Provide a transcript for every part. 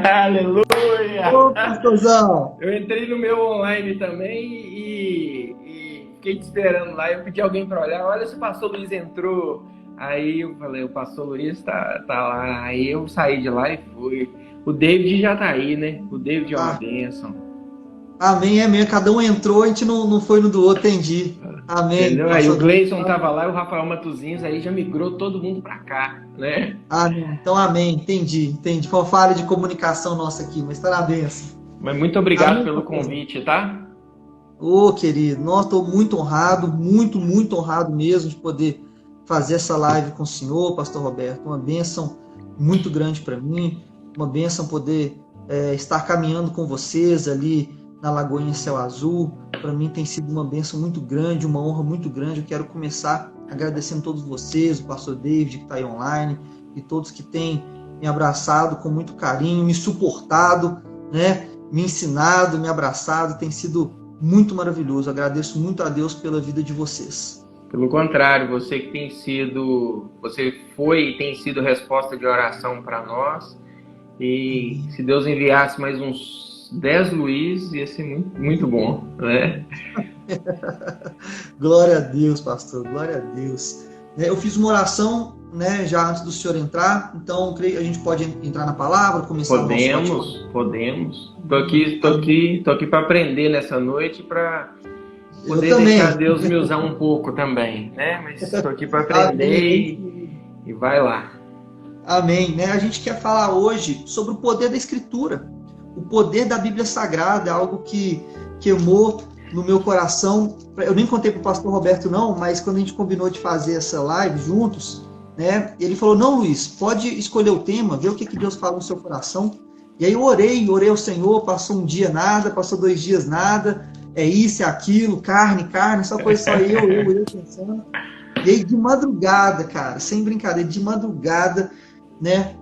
Aleluia! Ô, pastorzão! Eu entrei no meu online também e fiquei te esperando lá. Eu pedi alguém para olhar. Olha se o pastor Luiz entrou. Aí eu falei, o pastor Luiz tá lá. Aí eu saí de lá e fui. O David já tá aí, né? O David é uma bênção. Amém, é mesmo. Cada um entrou, a gente não foi no do outro, entendi. Amém. Entendeu? Aí o Pastor. Gleison tava lá e o Rafael Matuzinhos, aí já migrou todo mundo para cá, né? Amém. Então, amém. Entendi. Foi uma falha de comunicação nossa aqui, mas tá na benção. Mas muito obrigado Amém, pelo pastorzão. convite, tá? Ô, querido, nossa, estou muito honrado, muito honrado mesmo de poder fazer essa live com o senhor, pastor Roberto. Uma bênção muito grande para mim, uma bênção poder estar caminhando com vocês ali na Lagoinha Céu Azul. Para mim tem sido uma bênção muito grande, uma honra muito grande. Eu quero começar agradecendo a todos vocês, o pastor David que está aí online, e todos que têm me abraçado com muito carinho, me suportado, né? Me ensinado, me abraçado. Tem sido muito maravilhoso. Agradeço muito a Deus pela vida de vocês. Pelo contrário, você que você foi e tem sido resposta de oração para nós. E se Deus enviasse mais uns 10 Luiz, ia ser muito, muito bom, né? Glória a Deus, pastor. Glória a Deus. Eu fiz uma oração, né, já antes do senhor entrar, então creio que a gente pode entrar na palavra, começar o nosso bate-papo. Podemos. Tô aqui para aprender nessa noite, para poder também. deixar Deus me usar um pouco também, né? Mas estou aqui para aprender e vai lá. Amém. Né? A gente quer falar hoje sobre o poder da Escritura. O poder da Bíblia Sagrada é algo que queimou no meu coração. Eu nem contei para o pastor Roberto não, mas quando a gente combinou de fazer essa live juntos, né, ele falou, não, Luiz, pode escolher o tema, ver o que Deus fala no seu coração. E aí eu orei ao Senhor, passou um dia nada, passou 2 dias nada, é isso, é aquilo, carne, só foi só eu pensando. E aí de madrugada, cara, sem brincadeira, de madrugada, né,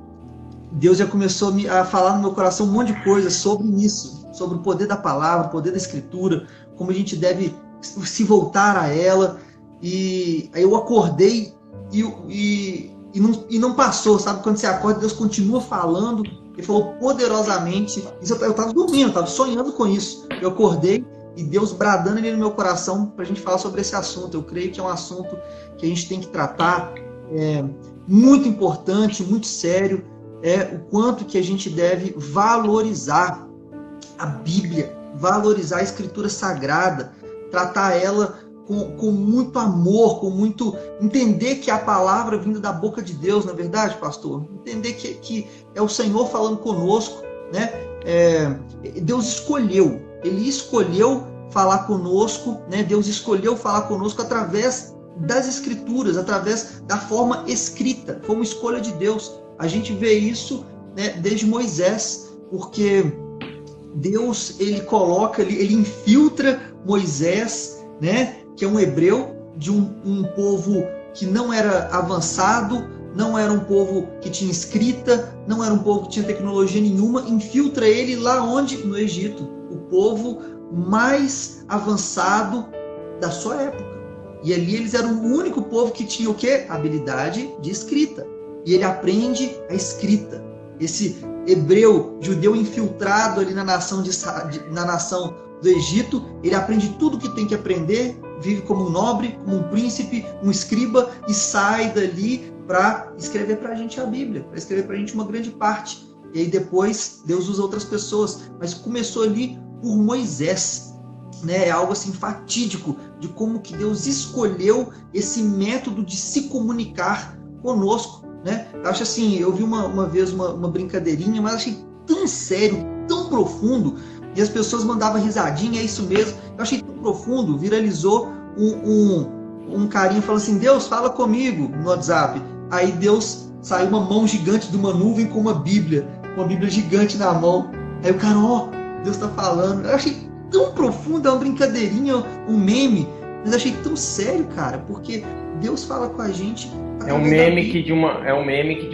Deus já começou a falar no meu coração um monte de coisa sobre isso, sobre o poder da palavra, o poder da Escritura, como a gente deve se voltar a ela. E aí eu acordei e não passou, sabe? Quando você acorda, Deus continua falando. Ele falou poderosamente. Isso eu estava dormindo, eu estava sonhando com isso. Eu acordei e Deus bradando ali no meu coração para a gente falar sobre esse assunto. Eu creio que é um assunto que a gente tem que tratar, muito importante, muito sério, o quanto que a gente deve valorizar a Bíblia, valorizar a Escritura Sagrada, tratar ela com muito amor, com muito... Entender que a palavra vinda da boca de Deus, não é verdade, pastor? Entender que é o Senhor falando conosco, né? Deus escolheu, Ele escolheu falar conosco, né? Deus escolheu falar conosco através das Escrituras, através da forma escrita, foi uma escolha de Deus. A gente vê isso, né, desde Moisés, porque Deus, ele coloca, ele infiltra Moisés, né, que é um hebreu, de um povo que não era avançado, não era um povo que tinha escrita, não era um povo que tinha tecnologia nenhuma, infiltra ele lá onde? No Egito, o povo mais avançado da sua época. E ali eles eram o único povo que tinha o quê? Habilidade de escrita. E ele aprende a escrita. Esse hebreu, judeu infiltrado ali na nação do Egito, ele aprende tudo que tem que aprender, vive como um nobre, como um príncipe, um escriba, e sai dali para escrever para a gente a Bíblia, para escrever para a gente uma grande parte. E aí depois Deus usa outras pessoas, mas começou ali por Moisés. Né, é algo assim fatídico de como que Deus escolheu esse método de se comunicar conosco, né? Eu acho assim, eu vi uma vez uma brincadeirinha, mas achei tão sério, tão profundo, e as pessoas mandavam risadinha, é isso mesmo. Eu achei tão profundo, viralizou um carinha falando assim, Deus, fala comigo no WhatsApp. Aí Deus saiu uma mão gigante de uma nuvem com uma Bíblia gigante na mão. Aí o cara, Deus tá falando. Eu achei tão profundo, é uma brincadeirinha, um meme, mas achei tão sério, cara, porque Deus fala com a gente. É um meme que de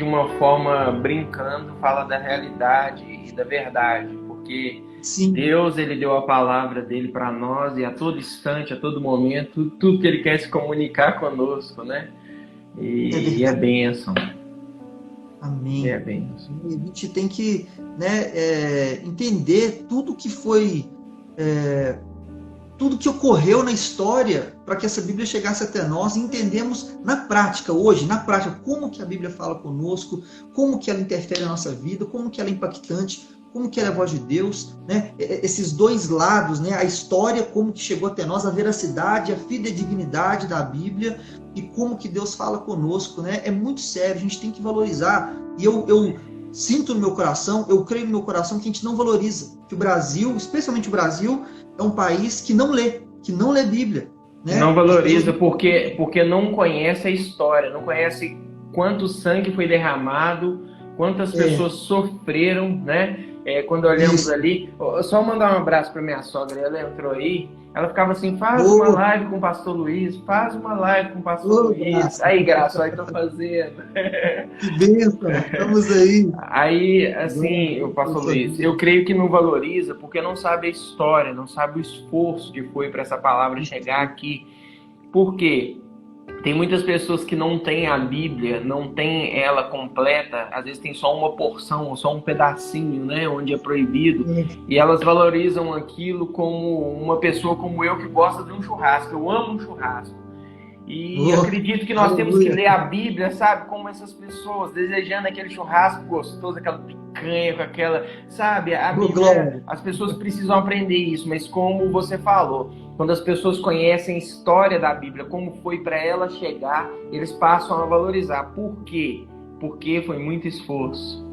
uma forma brincando fala da realidade e da verdade, porque sim, Deus, ele deu a palavra dele para nós, e a todo instante, a todo momento, tudo que ele quer se comunicar conosco, né? E é bênção. Amém. É bem. A gente tem que, né, entender tudo que foi, tudo que ocorreu na história para que essa Bíblia chegasse até nós, e entendemos na prática, hoje, na prática, como que a Bíblia fala conosco, como que ela interfere na nossa vida, como que ela é impactante, como que ela é a voz de Deus, né? Esses dois lados, né? A história, como que chegou até nós, a veracidade, a fidedignidade da Bíblia e como que Deus fala conosco, né? É muito sério, a gente tem que valorizar. E eu sinto no meu coração, eu creio no meu coração que a gente não valoriza, que o Brasil, especialmente o Brasil, é um país que não lê Bíblia, né? Não valoriza porque não conhece a história, não conhece quanto sangue foi derramado, quantas pessoas sofreram, né? Quando olhamos ali, só mandar um abraço para minha sogra, ela entrou aí, ela ficava assim, faz uma live com o pastor Luiz, faz uma live com o pastor Luiz. Graça. Aí, Graça, aí tô fazendo. Que bênção, estamos aí. Aí, assim, o pastor Luiz, eu creio que não valoriza porque não sabe a história, não sabe o esforço que foi para essa palavra chegar aqui. Por quê? Tem muitas pessoas que não têm a Bíblia, não têm ela completa, às vezes tem só uma porção, ou só um pedacinho, né, onde é proibido, e elas valorizam aquilo como uma pessoa como eu que gosta de um churrasco. Eu amo um churrasco. E acredito que nós temos que ler a Bíblia, sabe, como essas pessoas, desejando aquele churrasco gostoso, aquela picanha com aquela, sabe, a Bíblia, as pessoas precisam aprender isso, mas como você falou, quando as pessoas conhecem a história da Bíblia, como foi para ela chegar, eles passam a valorizar. Por quê? Porque foi muito esforço,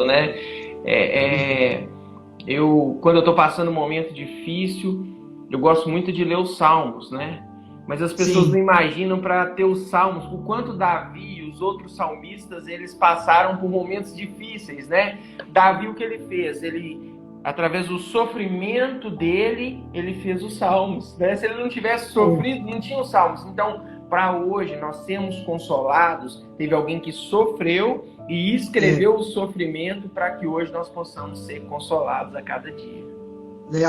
né? Quando eu estou passando um momento difícil, eu gosto muito de ler os Salmos, né? Mas as pessoas não imaginam, para ter os Salmos, o quanto Davi e os outros salmistas, eles passaram por momentos difíceis, né? Davi, o que ele fez? Ele, através do sofrimento dele, ele fez os Salmos, né? Se ele não tivesse sofrido, não tinha os Salmos. Então, para hoje, nós sermos consolados, teve alguém que sofreu e escreveu o sofrimento para que hoje nós possamos ser consolados a cada dia.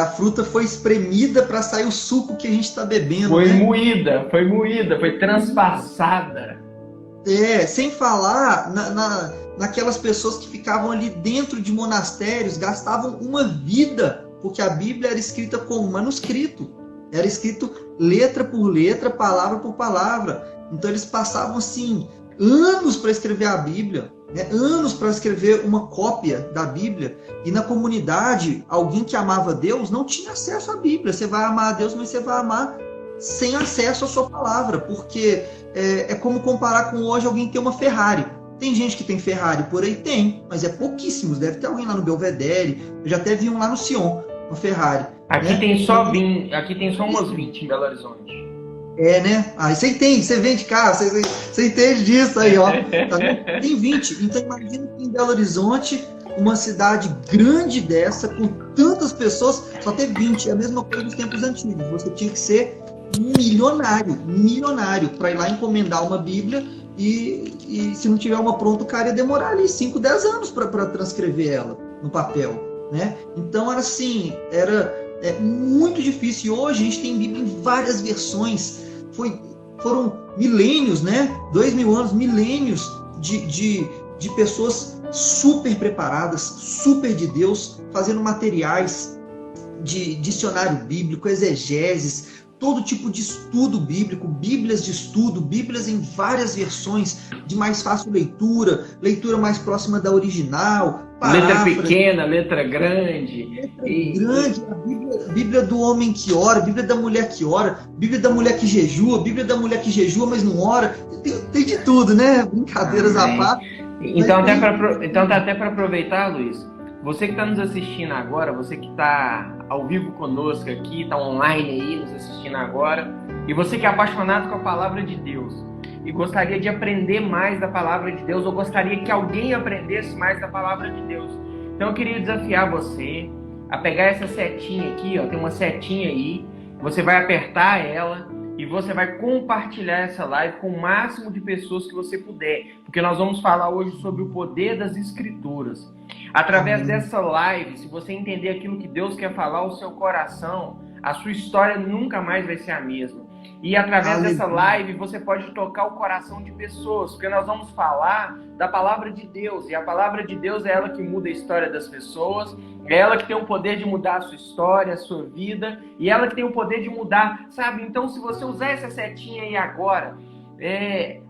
A fruta foi espremida para sair o suco que a gente está bebendo. Foi moída, foi transpassada. Sem falar naquelas pessoas que ficavam ali dentro de monastérios, gastavam uma vida, porque a Bíblia era escrita como manuscrito. Era escrito letra por letra, palavra por palavra. Então eles passavam assim anos para escrever a Bíblia, né? Anos para escrever uma cópia da Bíblia. E na comunidade, alguém que amava Deus não tinha acesso à Bíblia. Você vai amar a Deus, mas você vai amar sem acesso à sua palavra, porque é como comparar com hoje alguém ter uma Ferrari. Tem gente que tem Ferrari por aí? Tem, mas é pouquíssimos. Deve ter alguém lá no Belvedere. Eu já até vi um lá no Sion, uma Ferrari. Aqui, né? Aqui tem só umas 20 em Belo Horizonte. Né? Aí você vende carro, você entende disso aí, ó. Tá? Tem 20. Então imagina que em Belo Horizonte, uma cidade grande dessa, com tantas pessoas, só ter 20. É a mesma coisa dos tempos antigos. Você tinha que ser milionário, para ir lá encomendar uma Bíblia e se não tiver uma pronta, o cara ia demorar ali 5, 10 anos para transcrever ela no papel, né? Então era assim, é muito difícil. E hoje a gente tem Bíblia em várias versões. Foram milênios, né? 2000 anos, milênios de pessoas super preparadas, super de Deus, fazendo materiais de dicionário bíblico, exegeses, todo tipo de estudo bíblico, bíblias de estudo, bíblias em várias versões, de mais fácil leitura mais próxima da original, letra pequena, letra grande. A Bíblia do homem que ora, a Bíblia da mulher que ora, a Bíblia da mulher que jejua, a Bíblia da mulher que jejua, mas não ora. Tem de tudo, né? Brincadeiras à parte. Então, até para aproveitar, Luiz, você que está nos assistindo agora, você que está ao vivo conosco aqui, está online aí nos assistindo agora, e você que é apaixonado com a palavra de Deus e gostaria de aprender mais da palavra de Deus, ou gostaria que alguém aprendesse mais da palavra de Deus, então eu queria desafiar você a pegar essa setinha aqui, ó, tem uma setinha aí, você vai apertar ela e você vai compartilhar essa live com o máximo de pessoas que você puder, porque nós vamos falar hoje sobre o poder das Escrituras. Através dessa live, se você entender aquilo que Deus quer falar ao seu coração, a sua história nunca mais vai ser a mesma. E através dessa live você pode tocar o coração de pessoas, porque nós vamos falar da palavra de Deus, e a palavra de Deus é ela que muda a história das pessoas, é ela que tem o poder de mudar a sua história, a sua vida, e ela que tem o poder de mudar, sabe? Então, se você usar essa setinha aí agora,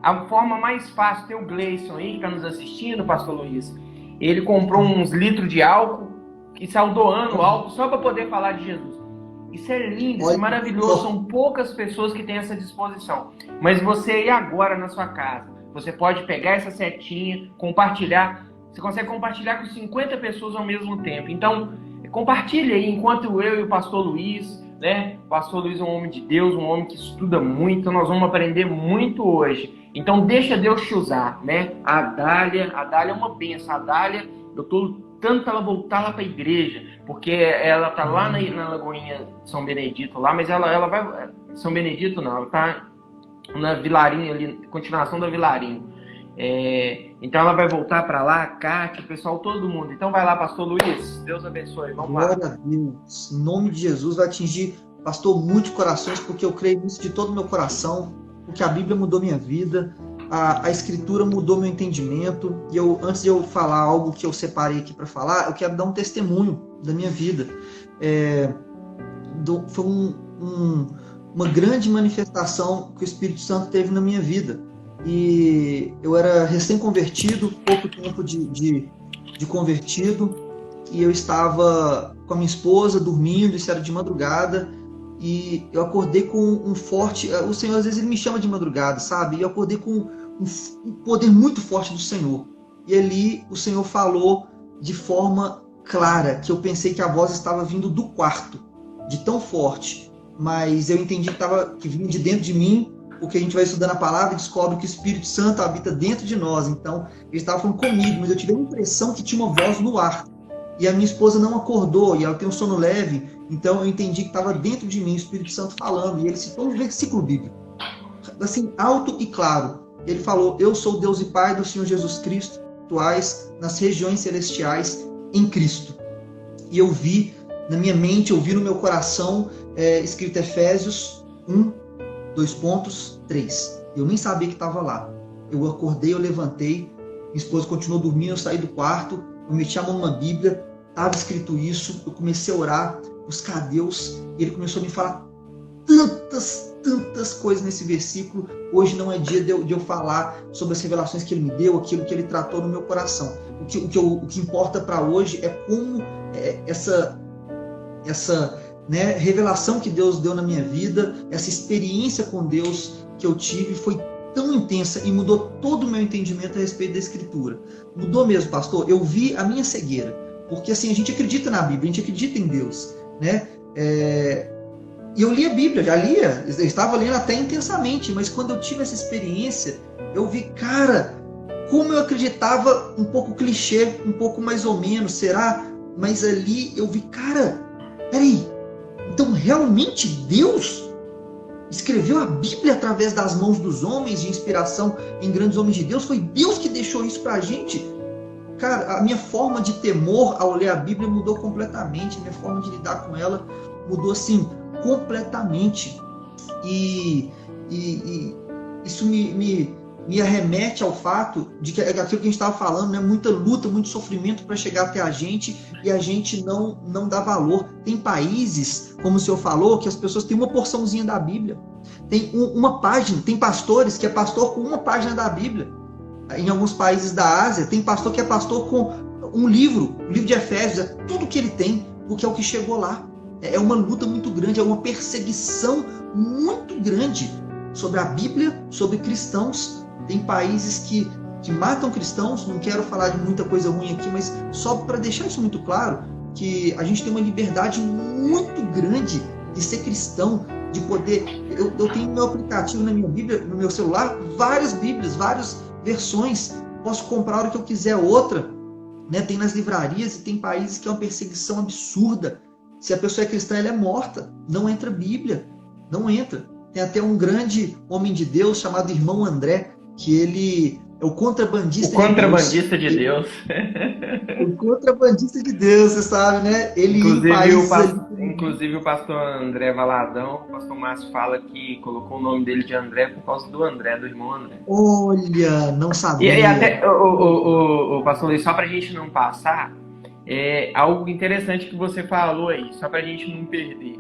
a forma mais fácil, tem o Gleison aí que está nos assistindo, Pastor Luiz, ele comprou uns litros de álcool e saiu doando álcool só para poder falar de Jesus. Isso é lindo, isso é maravilhoso. São poucas pessoas que têm essa disposição. Mas você ir agora na sua casa, você pode pegar essa setinha, compartilhar. Você consegue compartilhar com 50 pessoas ao mesmo tempo. Então, compartilhe aí, enquanto eu e o Pastor Luiz, né? O Pastor Luiz é um homem de Deus, um homem que estuda muito. Nós vamos aprender muito hoje. Então, deixa Deus te usar, né? A Dália é uma bênção. A Dália, eu estou tanto para ela voltar lá para a igreja, porque ela tá lá na Lagoinha São Benedito lá, mas ela vai... São Benedito não, ela tá na Vilarinho ali, continuação da Vilarinho. Então ela vai voltar para lá, a Cátia, o pessoal, todo mundo. Então vai lá, Pastor Luiz, Deus abençoe, vamos lá. Glória a Deus, em nome de Jesus, vai atingir, pastor, muitos corações, porque eu creio nisso de todo o meu coração, porque a Bíblia mudou minha vida, a Escritura mudou meu entendimento, e antes de eu falar algo que eu separei aqui para falar, eu quero dar um testemunho da minha vida. Foi uma grande manifestação que o Espírito Santo teve na minha vida. E eu era recém-convertido, pouco tempo de convertido, e eu estava com a minha esposa dormindo, isso era de madrugada, e eu acordei com um forte... O Senhor, às vezes, Ele me chama de madrugada, sabe? E eu acordei com um poder muito forte do Senhor. E ali o Senhor falou de forma clara, que eu pensei que a voz estava vindo do quarto, de tão forte. Mas eu entendi que vinha de dentro de mim, porque a gente vai estudando a palavra e descobre que o Espírito Santo habita dentro de nós. Então, ele estava falando comigo, mas eu tive a impressão que tinha uma voz no ar. E a minha esposa não acordou, e ela tem um sono leve, então eu entendi que estava dentro de mim o Espírito Santo falando. E ele citou um versículo bíblico, assim, alto e claro. Ele falou: eu sou o Deus e Pai do Senhor Jesus Cristo, atuais nas regiões celestiais em Cristo. E eu vi na minha mente, eu vi no meu coração, escrito Efésios 1:3. Eu nem sabia que estava lá. Eu acordei, eu levantei, minha esposa continuou dormindo, eu saí do quarto, eu meti a mão numa Bíblia, estava escrito isso, eu comecei a orar, buscar a Deus, e Ele começou a me falar tantas coisas nesse versículo. Hoje não é dia de eu falar sobre as revelações que Ele me deu, aquilo que Ele tratou no meu coração. O que importa para hoje é como essa revelação que Deus deu na minha vida, essa experiência com Deus que eu tive foi tão intensa e mudou todo o meu entendimento a respeito da Escritura. Mudou mesmo, pastor. Eu vi a minha cegueira, porque assim, a gente acredita na Bíblia, a gente acredita em Deus, né? E eu li a Bíblia, já lia, eu estava lendo até intensamente, mas quando eu tive essa experiência, eu vi, cara, como eu acreditava, um pouco clichê, um pouco mais ou menos, será? Mas ali eu vi, cara, peraí, então realmente Deus escreveu a Bíblia através das mãos dos homens, de inspiração em grandes homens de Deus? Foi Deus que deixou isso pra gente? Cara, a minha forma de temor ao ler a Bíblia mudou completamente, a minha forma de lidar com ela mudou assim, completamente. E isso me arremete ao fato de que aquilo que a gente estava falando, né, muita luta, muito sofrimento para chegar até a gente, e a gente não dá valor. Tem países, como o senhor falou, que as pessoas têm uma porçãozinha da Bíblia. Tem uma página, tem pastores que é pastor com uma página da Bíblia. Em alguns países da Ásia, tem pastor que é pastor com um livro, o livro de Efésios, é tudo que ele tem, porque é o que chegou lá. É uma luta muito grande, é uma perseguição muito grande sobre a Bíblia, sobre cristãos. Tem países que matam cristãos, não quero falar de muita coisa ruim aqui, mas só para deixar isso muito claro, que a gente tem uma liberdade muito grande de ser cristão, de poder... Eu tenho no meu aplicativo, na minha Bíblia, no meu celular, várias Bíblias, várias versões, posso comprar a hora que eu quiser outra, né? Tem nas livrarias, e tem países que é uma perseguição absurda. Se a pessoa é cristã, ela é morta, não entra Bíblia, não entra. Tem até um grande homem de Deus chamado Irmão André, que ele É o contrabandista O contrabandista de Deus. O contrabandista de Deus, você sabe, né? Ele ia em países... Inclusive o pastor André Valadão, o pastor Márcio fala que colocou o nome dele de André por causa do André, do irmão André. Olha, não sabia. E até, o pastor Luiz, só pra gente não passar, algo interessante que você falou aí, só pra gente não perder.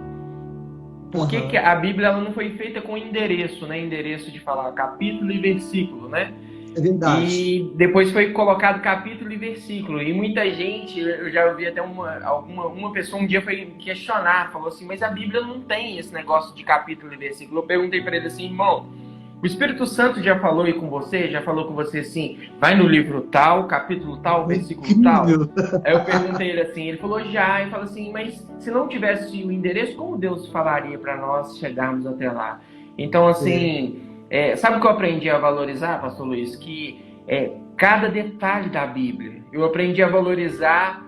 Por que a Bíblia ela não foi feita com endereço, né? Endereço de falar capítulo e versículo, né? É verdade. E depois foi colocado capítulo e versículo. E muita gente, eu já ouvi até uma pessoa um dia foi questionar, falou assim, mas a Bíblia não tem esse negócio de capítulo e versículo. Eu perguntei para ele assim, irmão, o Espírito Santo já falou aí com você? Já falou com você assim, vai no livro tal, capítulo tal, versículo tal? Aí eu perguntei ele assim, ele falou já, e falou assim, mas se não tivesse o endereço, como Deus falaria para nós chegarmos até lá? Então, assim... sabe o que eu aprendi a valorizar, pastor Luiz? Que cada detalhe da Bíblia. Eu aprendi a valorizar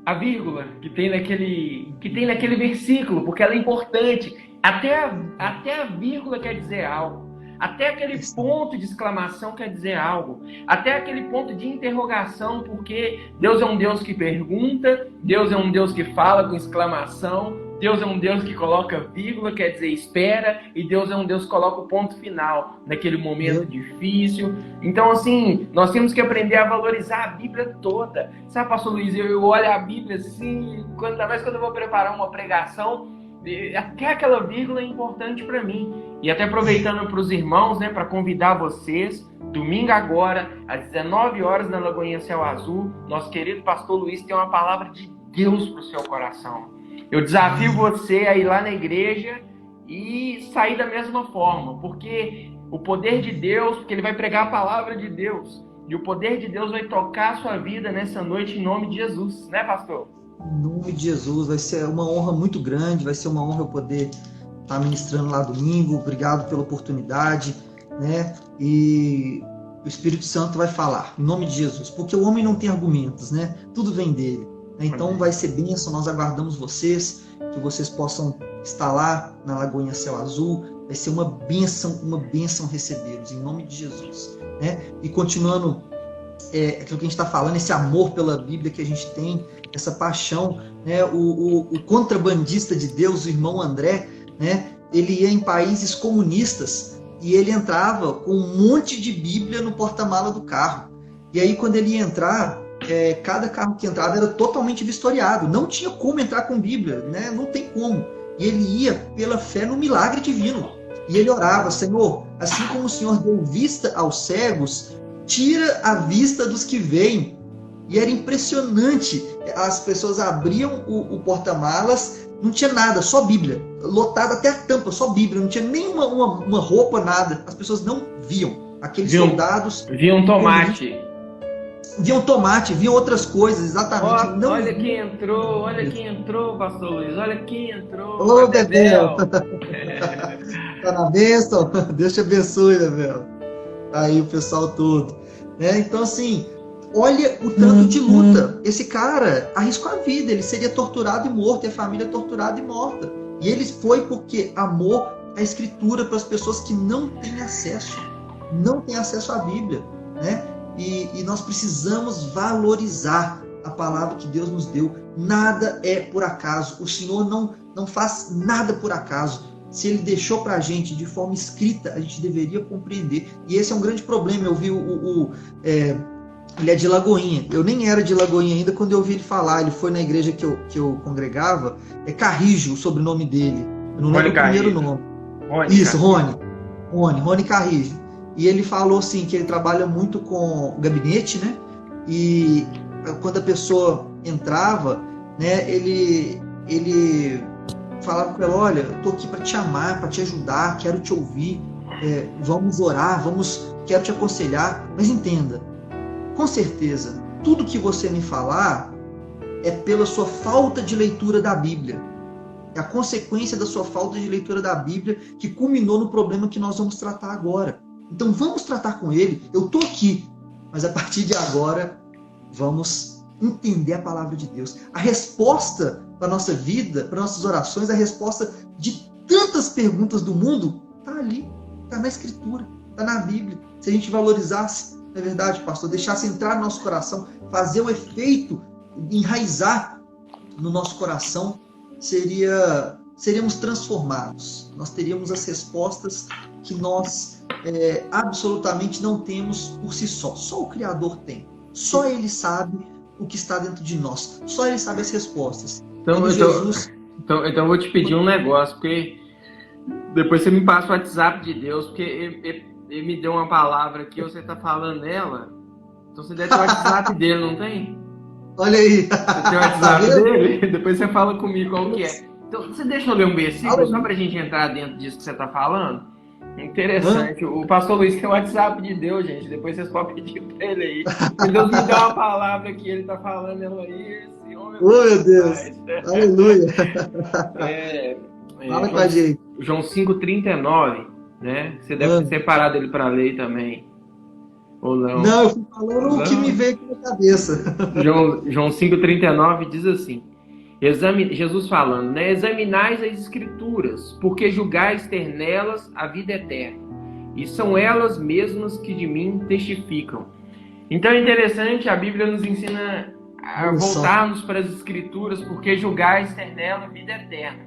a vírgula que tem naquele versículo, porque ela é importante. Até a vírgula quer dizer algo. Até aquele ponto de exclamação quer dizer algo. Até aquele ponto de interrogação, porque Deus é um Deus que pergunta, Deus é um Deus que fala com exclamação, Deus é um Deus que coloca vírgula, quer dizer espera, e Deus é um Deus que coloca o ponto final naquele momento difícil. Então, assim, nós temos que aprender a valorizar a Bíblia toda. Sabe, pastor Luiz, eu olho a Bíblia assim, ainda mais quando eu vou preparar uma pregação, até aquela vírgula é importante para mim. E até aproveitando para os irmãos, né, para convidar vocês, domingo agora, às 19 horas, na Lagoinha Céu Azul, nosso querido pastor Luiz tem uma palavra de Deus para o seu coração. Eu desafio você a ir lá na igreja e sair da mesma forma, porque o poder de Deus, porque ele vai pregar a palavra de Deus, e o poder de Deus vai tocar a sua vida nessa noite em nome de Jesus, né, pastor? Em nome de Jesus, vai ser uma honra muito grande, vai ser uma honra eu poder estar ministrando lá domingo. Obrigado pela oportunidade, né? E o Espírito Santo vai falar, em nome de Jesus, porque o homem não tem argumentos, né? Tudo vem dele. Então vai ser bênção, nós aguardamos vocês, que vocês possam estar lá na Lagoinha Céu Azul, vai ser uma bênção recebê-los, em nome de Jesus, né? E continuando aquilo que a gente está falando, esse amor pela Bíblia que a gente tem, essa paixão, né? O contrabandista de Deus, o irmão André, né? Ele ia em países comunistas e ele entrava com um monte de Bíblia no porta-mala do carro, e aí quando ele ia entrar, cada carro que entrava era totalmente vistoriado, não tinha como entrar com Bíblia, né? Não tem como. E ele ia pela fé no milagre divino. E ele orava, Senhor, assim como o Senhor deu vista aos cegos, tira a vista dos que veem. E era impressionante. As pessoas abriam o porta-malas, não tinha nada, só Bíblia. Lotado até a tampa, só Bíblia. Não tinha nem uma roupa, nada. As pessoas não viam. Aqueles soldados... Viam tomate. Viam tomate, viam outras coisas, exatamente. Olha quem entrou, pastor Luiz, olha quem entrou. Ô, Bebel! Tá na bênção? Deus te abençoe, Bebel. Tá aí o pessoal todo. Então, assim, olha o tanto de luta. Esse cara arriscou a vida, ele seria torturado e morto, e a família torturada e morta. E ele foi porque amou a Escritura para as pessoas que não têm acesso à Bíblia, né? E nós precisamos valorizar a palavra que Deus nos deu. Nada é por acaso. O Senhor não faz nada por acaso. Se Ele deixou para a gente de forma escrita, a gente deveria compreender. E esse é um grande problema. Eu vi ele é de Lagoinha. Eu nem era de Lagoinha ainda quando eu ouvi ele falar. Ele foi na igreja que eu congregava. É Carrijo o sobrenome dele. Eu não lembro o primeiro nome. Rony Carrijo. E ele falou assim, que ele trabalha muito com gabinete, né? E quando a pessoa entrava, né, ele falava para ela, olha, eu estou aqui para te amar, para te ajudar, quero te ouvir, vamos orar, quero te aconselhar, mas entenda, com certeza, tudo que você me falar é pela sua falta de leitura da Bíblia. É a consequência da sua falta de leitura da Bíblia que culminou no problema que nós vamos tratar agora. Então vamos tratar com ele, eu estou aqui, mas a partir de agora vamos entender a palavra de Deus. A resposta para a nossa vida, para nossas orações, a resposta de tantas perguntas do mundo está ali, está na Escritura, está na Bíblia. Se a gente valorizasse, não é verdade, pastor? Deixasse entrar no nosso coração, fazer o efeito, enraizar no nosso coração, seríamos transformados. Nós teríamos as respostas que nós absolutamente não temos por si só. Só o Criador tem. Só Ele sabe o que está dentro de nós. Só Ele sabe as respostas. Então eu vou te pedir um negócio, porque depois você me passa o WhatsApp de Deus, porque ele me deu uma palavra aqui, você está falando nela, então você deve ter o WhatsApp dele, não tem? Olha aí. Você tem o WhatsApp dele? Depois você fala comigo qual que é. Então, você deixa eu ler um versículo só pra gente entrar dentro disso que você está falando? Interessante. O pastor Luiz tem o WhatsApp de Deus, gente. Depois vocês podem pedir pra ele aí. Se Deus me dá uma palavra que ele tá falando, ela aí, esse homem... Oh, meu Deus! Aleluia! Fala com a gente. João 5,39, né? Você deve ter separado ele para ler também. Ou não? Não, eu fui falando o que me veio aqui na cabeça. João 5,39 diz assim... Jesus falando, né? Examinais as escrituras, porque julgais ter nelas a vida eterna, e são elas mesmas que de mim testificam. Então é interessante, a Bíblia nos ensina a voltarmos para as escrituras, porque julgais ter nela a vida eterna.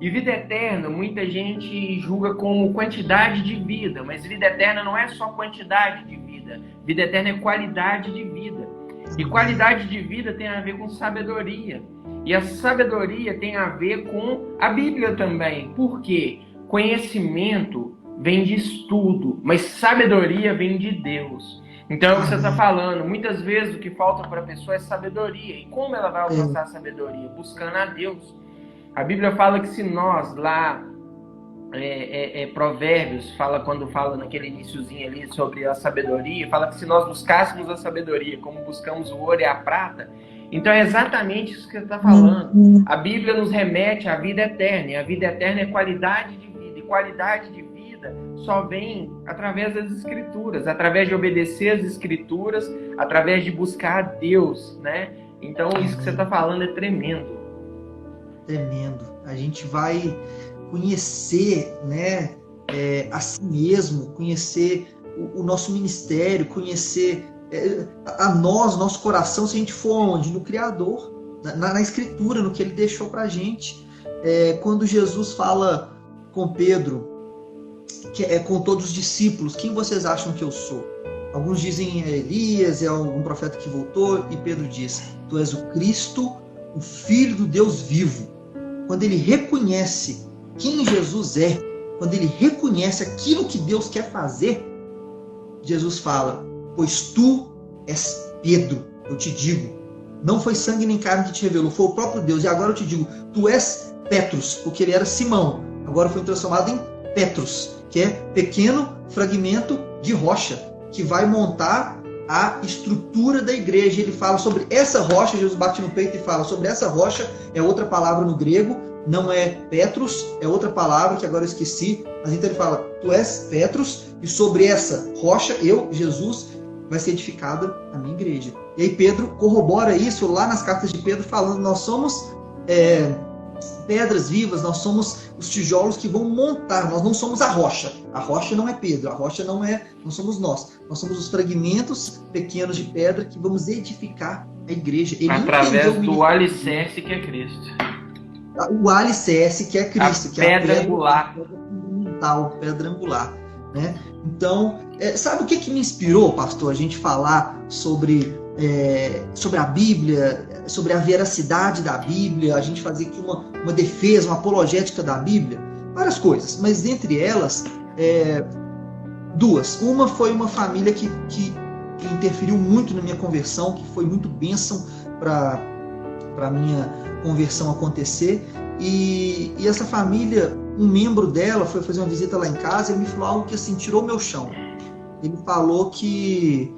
E vida eterna, muita gente julga como quantidade de vida, mas vida eterna não é só quantidade de vida. Vida eterna é qualidade de vida. E qualidade de vida tem a ver com sabedoria. E a sabedoria tem a ver com a Bíblia também. Por quê? Conhecimento vem de estudo, mas sabedoria vem de Deus. Então, é o que você está falando. Muitas vezes o que falta para a pessoa é sabedoria. E como ela vai alcançar a sabedoria? Buscando a Deus. A Bíblia fala que se nós lá... Provérbios quando fala naquele iniciozinho ali sobre a sabedoria, fala que se nós buscássemos a sabedoria como buscamos o ouro e a prata, então é exatamente isso que você está falando. A Bíblia nos remete à vida eterna, e a vida eterna é qualidade de vida, e qualidade de vida só vem através das Escrituras, através de obedecer as Escrituras, através de buscar a Deus, né? Então isso que você está falando é tremendo. Tremendo. A gente vai conhecer, né, a si mesmo, conhecer o nosso ministério, conhecer a nós, nosso coração, se a gente for onde? No Criador, na Escritura, no que Ele deixou pra gente. Quando Jesus fala com Pedro, com todos os discípulos, quem vocês acham que eu sou? Alguns dizem Elias, é algum profeta que voltou, e Pedro diz, tu és o Cristo, o Filho do Deus vivo. Quando ele reconhece quem Jesus é, quando ele reconhece aquilo que Deus quer fazer, Jesus fala, pois tu és Pedro, eu te digo, não foi sangue nem carne que te revelou, foi o próprio Deus, e agora eu te digo, tu és Petrus, porque ele era Simão, agora foi transformado em Petrus, que é pequeno fragmento de rocha, que vai montar a estrutura da igreja. Ele fala sobre essa rocha, Jesus bate no peito e fala sobre essa rocha, é outra palavra no grego, não é Petrus, é outra palavra que agora eu esqueci, mas então ele fala, tu és Petrus, e sobre essa rocha, eu, Jesus, vai ser edificada a minha igreja. E aí Pedro corrobora isso lá nas cartas de Pedro, falando, nós somos pedras vivas, nós somos os tijolos que vão montar, nós não somos a rocha não é Pedro, a rocha não somos nós somos os fragmentos pequenos de pedra que vamos edificar a igreja. Ele através do alicerce que é Cristo. O alicerce que é Cristo, que é a pedra angular. Pedra angular, né? Então, sabe o que me inspirou, pastor, a gente falar sobre a Bíblia, sobre a veracidade da Bíblia, a gente fazer aqui uma defesa, uma apologética da Bíblia? Várias coisas, mas entre elas, duas. Uma foi uma família que interferiu muito na minha conversão, que foi muito bênção para a minha conversão acontecer, e essa família, um membro dela foi fazer uma visita lá em casa e me falou algo que assim, tirou meu chão. Ele falou que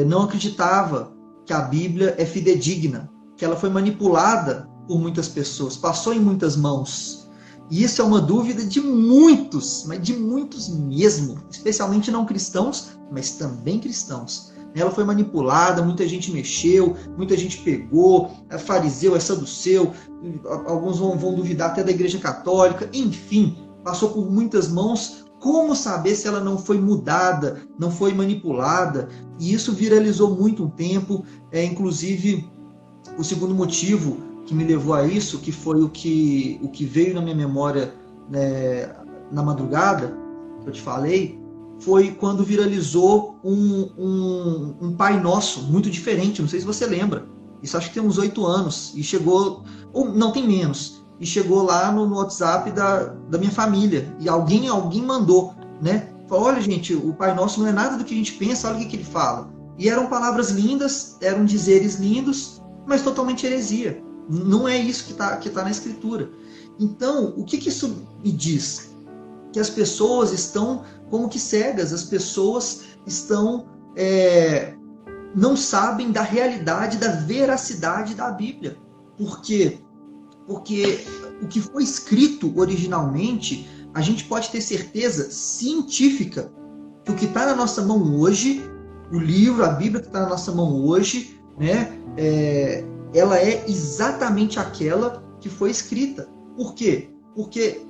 não acreditava que a Bíblia é fidedigna, que ela foi manipulada por muitas pessoas, passou em muitas mãos. E isso é uma dúvida de muitos, mas de muitos mesmo, especialmente não cristãos, mas também cristãos. Ela foi manipulada, muita gente mexeu, muita gente pegou, é fariseu, é saduceu, alguns vão duvidar até da Igreja Católica, enfim, passou por muitas mãos Como saber se ela não foi mudada, não foi manipulada? E isso viralizou muito um tempo. Inclusive, o segundo motivo que me levou a isso, que foi o que veio na minha memória, né, na madrugada, que eu te falei, foi quando viralizou um Pai Nosso muito diferente. Não sei se você lembra. Isso acho que tem uns 8 anos. E chegou, ou não, tem menos. E chegou lá no WhatsApp da minha família. E alguém mandou, né? Falou, olha, gente, o Pai Nosso não é nada do que a gente pensa, olha o que ele fala. E eram palavras lindas, eram dizeres lindos, mas totalmente heresia. Não é isso que tá na Escritura. Então, o que isso me diz? Que as pessoas estão como que cegas, as pessoas estão... não sabem da realidade, da veracidade da Bíblia. Por quê? Porque o que foi escrito originalmente, a gente pode ter certeza científica que o que está na nossa mão hoje, o livro, a Bíblia que está na nossa mão hoje, né, ela é exatamente aquela que foi escrita. Por quê? Porque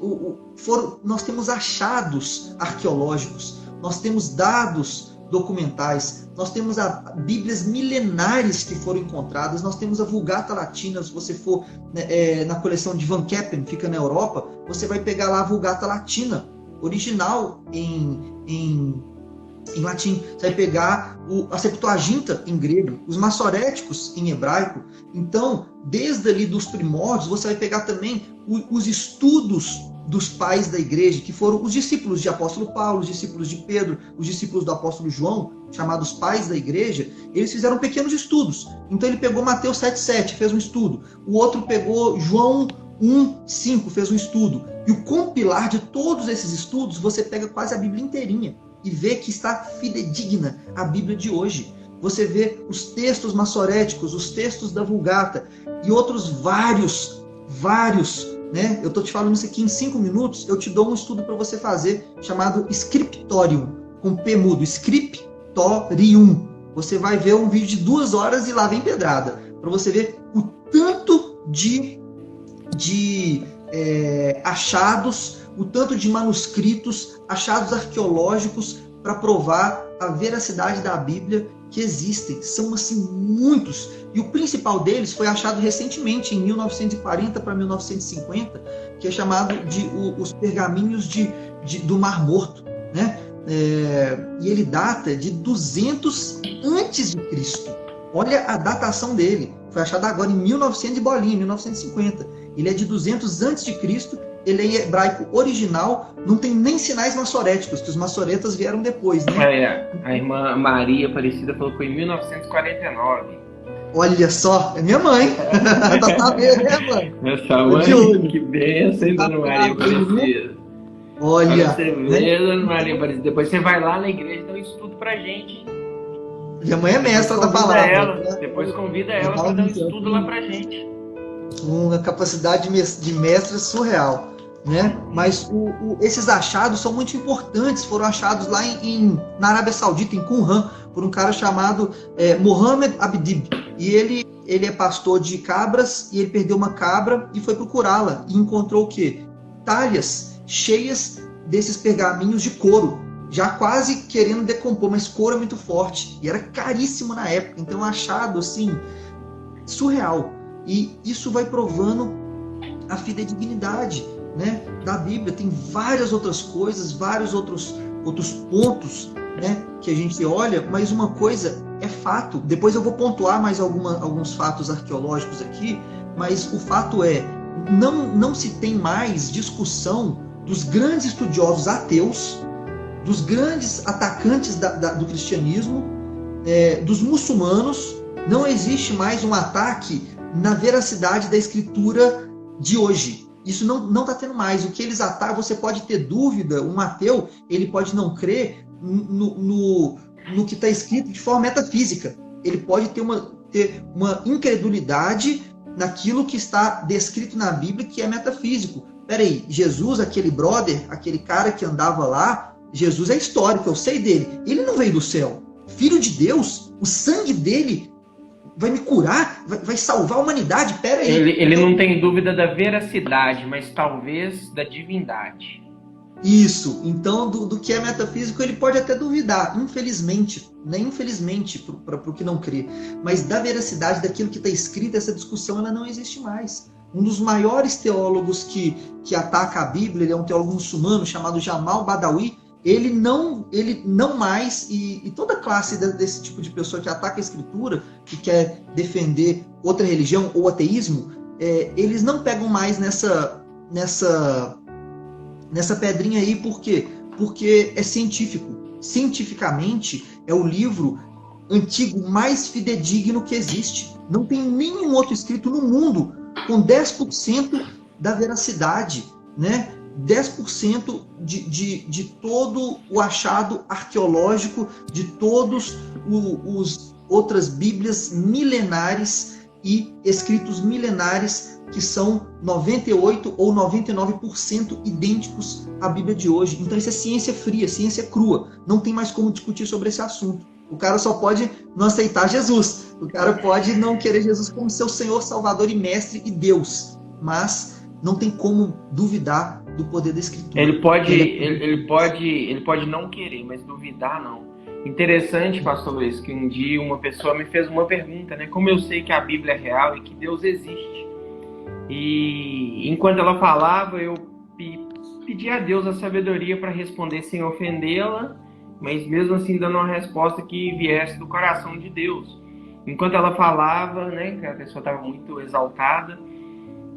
nós temos achados arqueológicos, nós temos dados documentais, nós temos Bíblias milenares que foram encontradas, nós temos a Vulgata Latina. Se você for na coleção de Van Keppen, fica na Europa, você vai pegar lá a Vulgata Latina, original em latim. Você vai pegar a Septuaginta em grego, os Massoréticos em hebraico. Então, desde ali dos primórdios, você vai pegar também os estudos dos pais da igreja, que foram os discípulos de apóstolo Paulo, os discípulos de Pedro, os discípulos do apóstolo João, chamados pais da igreja. Eles fizeram pequenos estudos. Então ele pegou Mateus 7,7, fez um estudo. O outro pegou João 1,5, fez um estudo. E o compilar de todos esses estudos, você pega quase a Bíblia inteirinha e vê que está fidedigna a Bíblia de hoje. Você vê os textos massoréticos, os textos da Vulgata e outros vários, né? Eu estou te falando isso aqui em 5 minutos, eu te dou um estudo para você fazer, chamado Scriptorium, com P mudo, Scriptorium. Você vai ver um vídeo de 2 horas e lá vem pedrada, para você ver o tanto de achados, o tanto de manuscritos, achados arqueológicos para provar a veracidade da Bíblia que existem. São, assim, muitos. E o principal deles foi achado recentemente, em 1940 para 1950, que é chamado de os pergaminhos do Mar Morto, né? E ele data de 200 antes de Cristo. Olha a datação dele. Foi achado agora em 1900 e bolinha, 1950. Ele é de 200 antes de Cristo. Ele é em hebraico original, não tem nem sinais massoréticos, que os massoretas vieram depois, né? A irmã Maria Aparecida falou que foi em 1949. Olha só, é minha mãe. Tá sabendo, né, mãe? Essa mãe, que benção, hein, Dona Maria Aparecida? Olha. Você vê, Dona Maria Aparecida. Depois você vai lá na igreja e dá um estudo pra gente. Minha mãe é mestra da palavra. Né? Depois convida ela para dar um estudo lá pra gente. Uma capacidade de mestre surreal, né? Mas esses achados são muito importantes. Foram achados lá na Arábia Saudita, em Qumran, por um cara chamado Mohammed Abdib. E ele é pastor de cabras, e ele perdeu uma cabra e foi procurá-la. E encontrou o quê? Talhas cheias desses pergaminhos de couro, já quase querendo decompor, mas couro é muito forte. E era caríssimo na época. Então, um achado, assim, surreal. E isso vai provando a fidedignidade, né, da Bíblia. Tem várias outras coisas, vários outros pontos, né, que a gente olha, mas uma coisa é fato. Depois eu vou pontuar mais alguns fatos arqueológicos aqui, mas o fato é, não se tem mais discussão dos grandes estudiosos ateus, dos grandes atacantes do cristianismo, dos muçulmanos. Não existe mais um ataque na veracidade da escritura de hoje. Isso não está tendo mais. O que eles atacam, você pode ter dúvida, um ateu, ele pode não crer no que está escrito de forma metafísica. Ele pode ter uma incredulidade naquilo que está descrito na Bíblia, que é metafísico. Peraí, Jesus, aquele brother, aquele cara que andava lá, Jesus é histórico, eu sei dele. Ele não veio do céu. Filho de Deus, o sangue dele vai me curar, vai salvar a humanidade. Peraí. Ele não tem dúvida da veracidade, mas talvez da divindade. Isso. Então, do que é metafísico, ele pode até duvidar, infelizmente, né? Infelizmente, para o que não crê. Mas da veracidade daquilo que está escrito, essa discussão ela não existe mais. Um dos maiores teólogos que ataca a Bíblia, ele é um teólogo muçulmano chamado Jamal Badawi. Ele não mais, e toda classe desse tipo de pessoa que ataca a Escritura, que quer defender outra religião ou ateísmo, eles não pegam mais nessa pedrinha aí. Por quê? Porque é científico. Cientificamente, é o livro antigo mais fidedigno que existe. Não tem nenhum outro escrito no mundo com 10% da veracidade, né? 10% de todo o achado arqueológico, de todos os outras bíblias milenares e escritos milenares que são 98% ou 99% idênticos à Bíblia de hoje. Então isso é ciência fria, ciência crua. Não tem mais como discutir sobre esse assunto. O cara só pode não aceitar Jesus. O cara pode não querer Jesus como seu Senhor, Salvador e Mestre e Deus. Mas não tem como duvidar do poder da Escritura. Ele pode não querer, mas duvidar não. Interessante, pastor Luiz, que um dia uma pessoa me fez uma pergunta, né? Como eu sei que a Bíblia é real e que Deus existe? E enquanto ela falava, eu pedi a Deus a sabedoria para responder sem ofendê-la, mas mesmo assim dando uma resposta que viesse do coração de Deus. Enquanto ela falava, né, que a pessoa estava muito exaltada,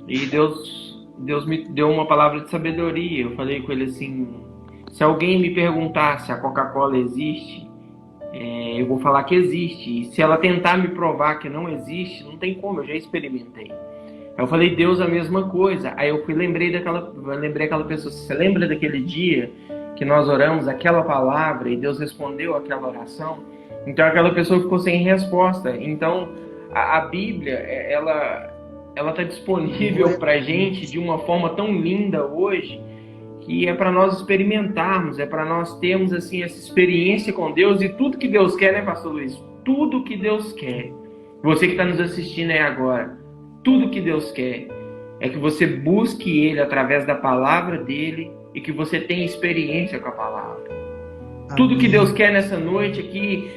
e Deus me deu uma palavra de sabedoria. Eu falei com ele assim: se alguém me perguntar se a Coca-Cola existe, eu vou falar que existe. E se ela tentar me provar que não existe, não tem como, eu já experimentei. Eu falei, Deus, a mesma coisa. Aí eu lembrei aquela pessoa: você lembra daquele dia que nós oramos aquela palavra e Deus respondeu aquela oração? Então aquela pessoa ficou sem resposta. Então a Bíblia, ela está disponível para a gente de uma forma tão linda hoje, que é para nós experimentarmos, é para nós termos assim, essa experiência com Deus. E tudo que Deus quer, né, pastor Luiz? Tudo que Deus quer. Você que está nos assistindo aí agora, tudo que Deus quer é que você busque Ele através da palavra dEle e que você tenha experiência com a palavra. Amém. Tudo que Deus quer nessa noite aqui,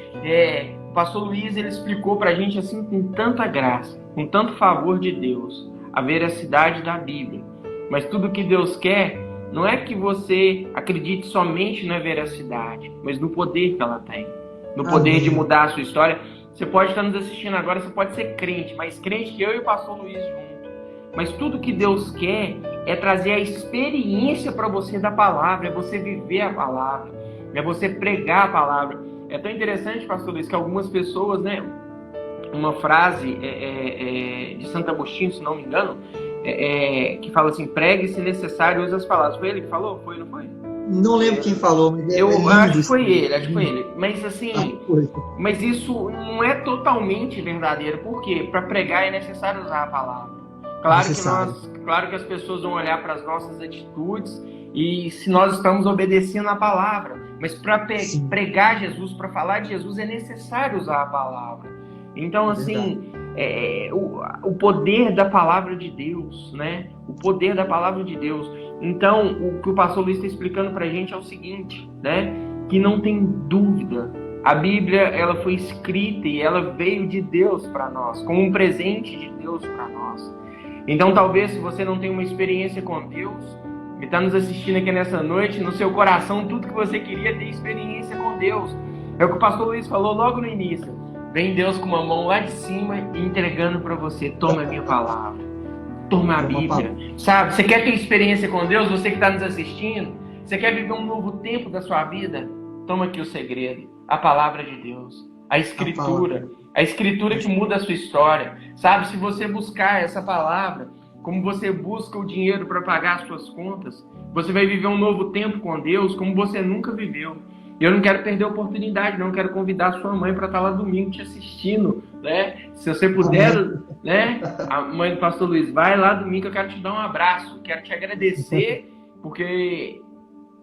o pastor Luiz, ele explicou para a gente assim, com tanta graça, com tanto favor de Deus, a veracidade da Bíblia. Mas tudo que Deus quer não é que você acredite somente na veracidade, mas no poder que ela tem, no poder Amém. De mudar a sua história. Você pode estar nos assistindo agora, você pode ser crente, mais crente que eu e o pastor Luiz junto. Mas tudo que Deus quer é trazer a experiência para você da palavra, é você viver a palavra, é você pregar a palavra. É tão interessante, pastor Luiz, que algumas pessoas, né, uma frase de Santo Agostinho, se não me engano, que fala assim: pregue se necessário, use as palavras. Foi ele que falou? Foi, não foi? Não lembro quem falou, mas eu acho que foi ele, Mas assim, mas isso não é totalmente verdadeiro. Por quê? Para pregar é necessário usar a palavra. Claro que as pessoas vão olhar para as nossas atitudes e se nós estamos obedecendo a palavra. Mas para pregar Jesus, para falar de Jesus, é necessário usar a palavra. Então, assim, o poder da palavra de Deus, né? O poder da palavra de Deus. Então, o que o pastor Luiz está explicando para a gente é o seguinte, né? Que não tem dúvida. A Bíblia, ela foi escrita e ela veio de Deus para nós, como um presente de Deus para nós. Então, talvez, se você não tem uma experiência com Deus, e está nos assistindo aqui nessa noite, no seu coração, tudo que você queria é ter experiência com Deus. É o que o pastor Luiz falou logo no início. Vem Deus com uma mão lá de cima e entregando para você: toma a minha palavra. Toma a Bíblia, sabe? Você quer ter experiência com Deus? Você que está nos assistindo, você quer viver um novo tempo da sua vida? Toma aqui o segredo: a palavra de Deus, a Escritura que muda a sua história, sabe? Se você buscar essa palavra, como você busca o dinheiro para pagar as suas contas, você vai viver um novo tempo com Deus como você nunca viveu. E eu não quero perder a oportunidade, não quero convidar a sua mãe para estar lá domingo te assistindo, né? Se você puder, né? A mãe do pastor Luiz, vai lá domingo, eu quero te dar um abraço, quero te agradecer, porque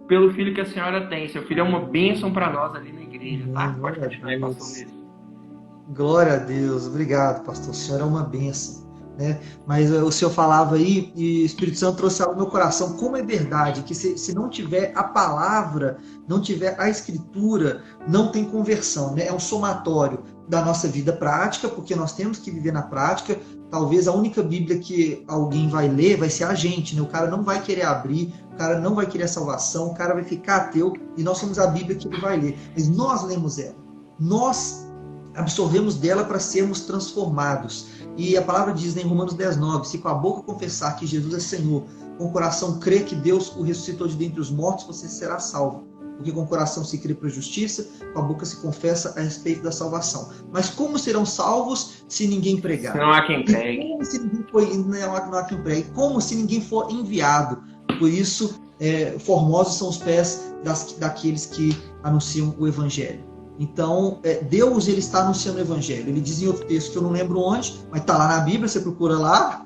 pelo filho que a senhora tem. Seu filho é uma bênção para nós ali na igreja, tá? Pode continuar aí, pastor Luiz. Glória a Deus, obrigado, pastor. O senhor é uma bênção. né? Mas o senhor falava aí, e o Espírito Santo trouxe algo no meu coração, como é verdade, que se não tiver a palavra, não tiver a escritura, não tem conversão, né? É um somatório da nossa vida prática, porque nós temos que viver na prática. Talvez a única Bíblia que alguém vai ler vai ser a gente, né? O cara não vai querer abrir, o cara não vai querer a salvação, o cara vai ficar ateu, e nós somos a Bíblia que ele vai ler. Mas nós lemos ela, nós absorvemos dela para sermos transformados. E a palavra diz, né, em Romanos 10:9, se com a boca confessar que Jesus é Senhor, com o coração crer que Deus o ressuscitou de dentre os mortos, você será salvo. Porque com o coração se crê para a justiça, com a boca se confessa a respeito da salvação. Mas como serão salvos se ninguém pregar? Não há quem pregue. Como se ninguém não há quem pregue? Como se ninguém for enviado? Por isso, formosos são os pés daqueles que anunciam o Evangelho. Então, Deus, ele está anunciando o Evangelho. Ele diz em outro texto, que eu não lembro onde, mas está lá na Bíblia, você procura lá,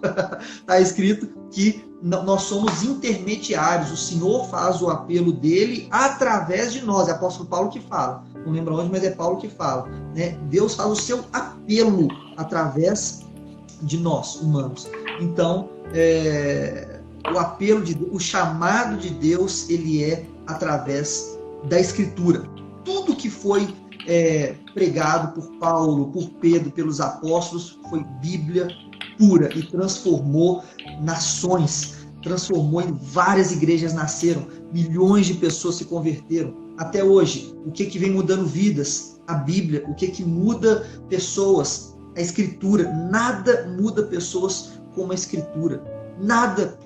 está escrito que nós somos intermediários. O Senhor faz o apelo dele através de nós. É o apóstolo Paulo que fala. Não lembro onde, mas é Paulo que fala, né? Deus faz o seu apelo através de nós, humanos. Então, o apelo de Deus, o chamado de Deus, ele é através da Escritura. Tudo que foi pregado por Paulo, por Pedro, pelos apóstolos, foi Bíblia pura e transformou nações, transformou em várias igrejas nasceram, milhões de pessoas se converteram. Até hoje, o que vem mudando vidas? A Bíblia. O que muda pessoas? A Escritura. Nada muda pessoas como a Escritura. Nada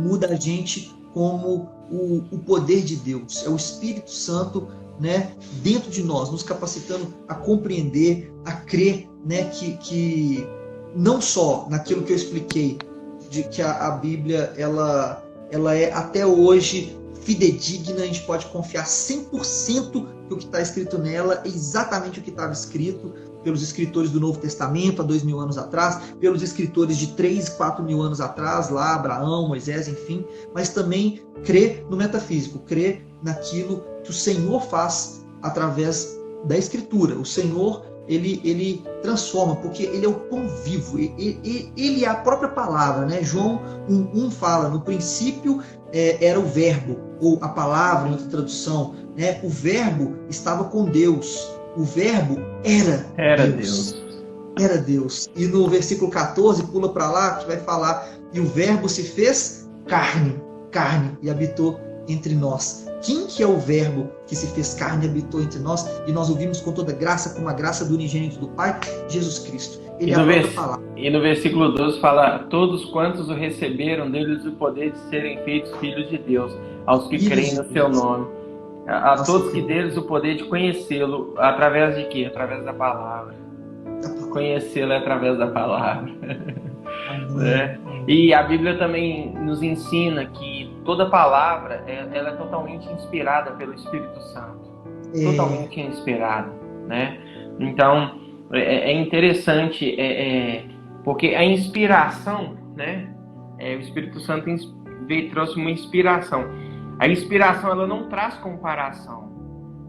muda a gente como o poder de Deus. É o Espírito Santo, né, dentro de nós, nos capacitando a compreender, a crer, né, que não só naquilo que eu expliquei, de que a Bíblia ela é até hoje fidedigna, a gente pode confiar 100% que o que está escrito nela é exatamente o que estava escrito pelos escritores do Novo Testamento há 2000 anos atrás, pelos escritores de 3, 4 mil anos atrás, lá Abraão, Moisés, enfim, mas também crer no metafísico, crer naquilo que o Senhor faz através da Escritura. O Senhor, ele transforma, porque ele é o pão vivo, ele é a própria palavra, né? João 1 fala, no princípio era o verbo, ou a palavra, em outra tradução, né? O verbo estava com Deus, o verbo era Deus. Era Deus. E no versículo 14, pula para lá, que vai falar, e o verbo se fez carne, e habitou entre nós. Quem que é o verbo que se fez carne e habitou entre nós? E nós ouvimos com toda graça, como a graça do unigênito do Pai, Jesus Cristo. Ele é a própria palavra. E no versículo 12 fala, todos quantos o receberam, deles o poder de serem feitos filhos de Deus, aos que creem no seu nome. A todos que deles o poder de conhecê-lo, através de quê? Através da palavra. Conhecê-lo é através da palavra. E a Bíblia também nos ensina que toda palavra ela é totalmente inspirada pelo Espírito Santo. Totalmente inspirada, né? Então, é interessante, porque a inspiração, né? O Espírito Santo trouxe uma inspiração. A inspiração, ela não traz comparação,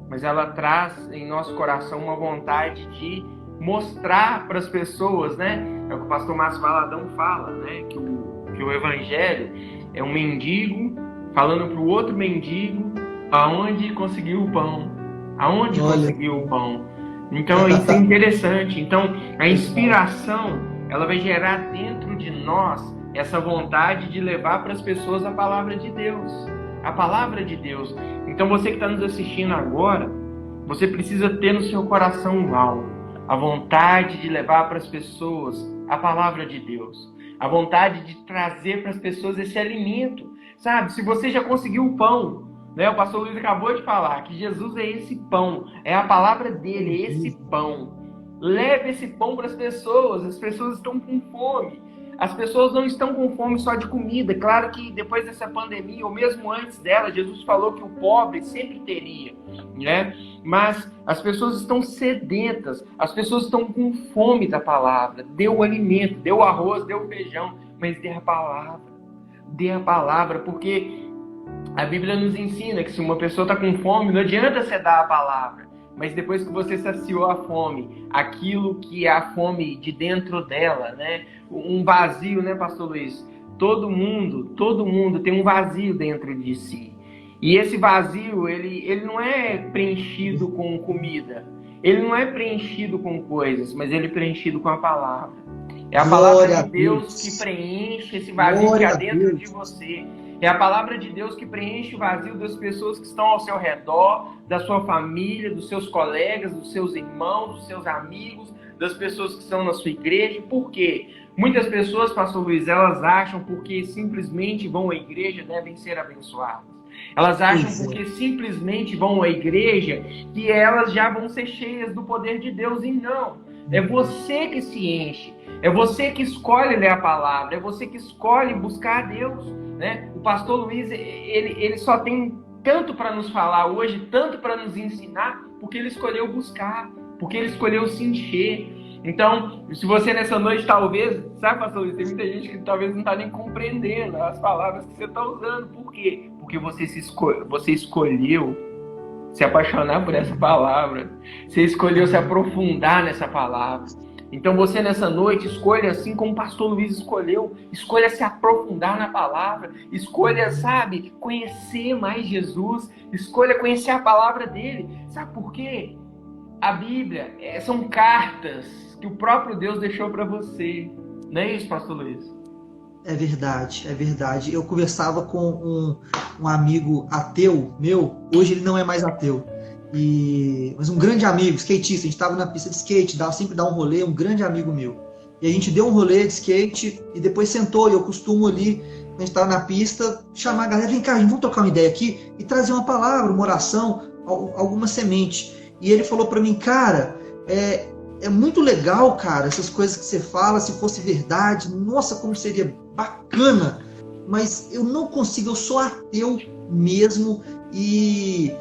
mas ela traz em nosso coração uma vontade de mostrar para as pessoas, né? É o que o pastor Márcio Valadão fala, né? Que o Evangelho é um mendigo falando para o outro mendigo aonde conseguiu o pão. Aonde conseguiu o pão. Então, isso é interessante. Então, a inspiração, ela vai gerar dentro de nós essa vontade de levar para as pessoas a palavra de Deus. A palavra de Deus. Então, você que está nos assistindo agora, você precisa ter no seu coração algo. A vontade de levar para as pessoas a palavra de Deus. A vontade de trazer para as pessoas esse alimento. Sabe, se você já conseguiu o pão, né? O pastor Luiz acabou de falar que Jesus é esse pão. É a palavra dele, é esse pão. Leve esse pão para as pessoas estão com fome. As pessoas não estão com fome só de comida. Claro que depois dessa pandemia, ou mesmo antes dela, Jesus falou que o pobre sempre teria, né? Mas as pessoas estão sedentas, as pessoas estão com fome da palavra. Dê o alimento, dê o arroz, dê o feijão, mas dê a palavra. Dê a palavra, porque a Bíblia nos ensina que se uma pessoa está com fome, não adianta você dar a palavra. mas depois que você saciou a fome, aquilo que é a fome de dentro dela, né? Um vazio, né, pastor Luiz? Todo mundo tem um vazio dentro de si. E esse vazio, ele não é preenchido com comida, ele não é preenchido com coisas, mas ele é preenchido com a palavra. É a palavra de Deus que preenche esse vazio que há dentro de você. É a palavra de Deus que preenche o vazio das pessoas que estão ao seu redor, da sua família, dos seus colegas, dos seus irmãos, dos seus amigos, das pessoas que estão na sua igreja. Por quê? Muitas pessoas, pastor Luiz, elas acham porque simplesmente vão à igreja devem ser abençoadas. Elas acham porque simplesmente vão à igreja que elas já vão ser cheias do poder de Deus. E não, é você que se enche. É você que escolhe ler a palavra, é você que escolhe buscar a Deus, né? O pastor Luiz, ele só tem tanto para nos falar hoje, tanto para nos ensinar, porque ele escolheu buscar, porque ele escolheu se encher. Então, se você nessa noite talvez, sabe, pastor Luiz, tem muita gente que talvez não está nem compreendendo as palavras que você está usando. Por quê? Porque você escolheu se apaixonar por essa palavra, você escolheu se aprofundar nessa palavra. Então você nessa noite escolha, assim como o pastor Luiz escolheu, escolha se aprofundar na palavra, escolha, sabe, conhecer mais Jesus, escolha conhecer a palavra dele. Sabe por quê? A Bíblia são cartas que o próprio Deus deixou para você. Não é isso, pastor Luiz? É verdade, é verdade. Eu conversava com um amigo ateu meu, hoje ele não é mais ateu. Mas um grande amigo, skatista, a gente estava na pista de skate, sempre dá um rolê, um grande amigo meu. E a gente deu um rolê de skate e depois sentou, e eu costumo ali, quando a gente estava na pista, chamar a galera, vem cá, vamos trocar uma ideia aqui e trazer uma palavra, uma oração, alguma semente. E ele falou para mim, cara, é muito legal, cara, essas coisas que você fala, se fosse verdade, nossa, como seria bacana, mas eu não consigo, eu sou ateu mesmo e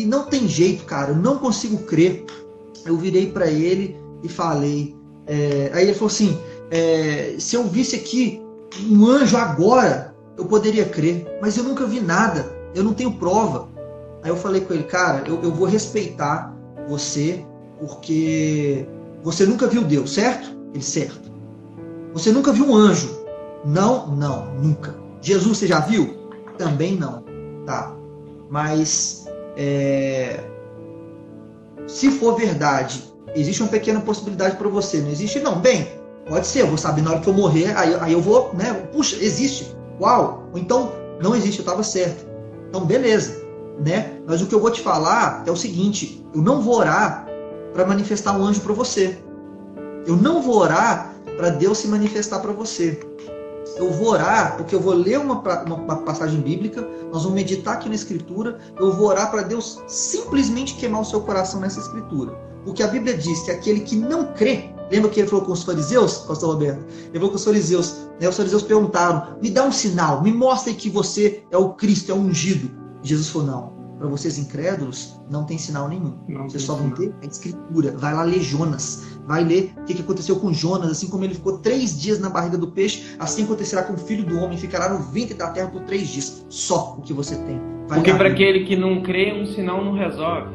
não tem jeito, cara, eu não consigo crer. Eu virei para ele e falei, aí ele falou assim, se eu visse aqui um anjo agora, eu poderia crer, mas eu nunca vi nada, eu não tenho prova. Aí eu falei com ele, cara, eu vou respeitar você, porque você nunca viu Deus, certo? Ele, certo. Você nunca viu um anjo? Não, nunca. Jesus, você já viu? Também não. Tá, mas se for verdade, existe uma pequena possibilidade para você, não existe? Não, bem, pode ser, eu vou saber na hora que eu morrer, aí eu vou, né? Puxa, existe, uau, ou então não existe, eu estava certo. Então, beleza, né? Mas o que eu vou te falar é o seguinte, eu não vou orar para manifestar um anjo para você. Eu não vou orar para Deus se manifestar para você. Eu vou orar porque eu vou ler uma passagem bíblica, nós vamos meditar aqui na Escritura, eu vou orar para Deus simplesmente queimar o seu coração nessa Escritura. Porque a Bíblia diz que aquele que não crê, lembra que ele falou com os fariseus, pastor Roberto? Ele falou com os fariseus, né? Os fariseus perguntaram, me dá um sinal, me mostre que você é o Cristo, é o ungido. Jesus falou, não. Para vocês incrédulos, não tem sinal nenhum. Vocês só vão ter a Escritura. Vai lá ler Jonas. Vai ler o que aconteceu com Jonas. Assim como ele ficou 3 dias na barriga do peixe, assim acontecerá com o Filho do Homem. Ficará no ventre da terra por 3 dias. Só o que você tem. Porque para aquele que não crê, um sinal não resolve.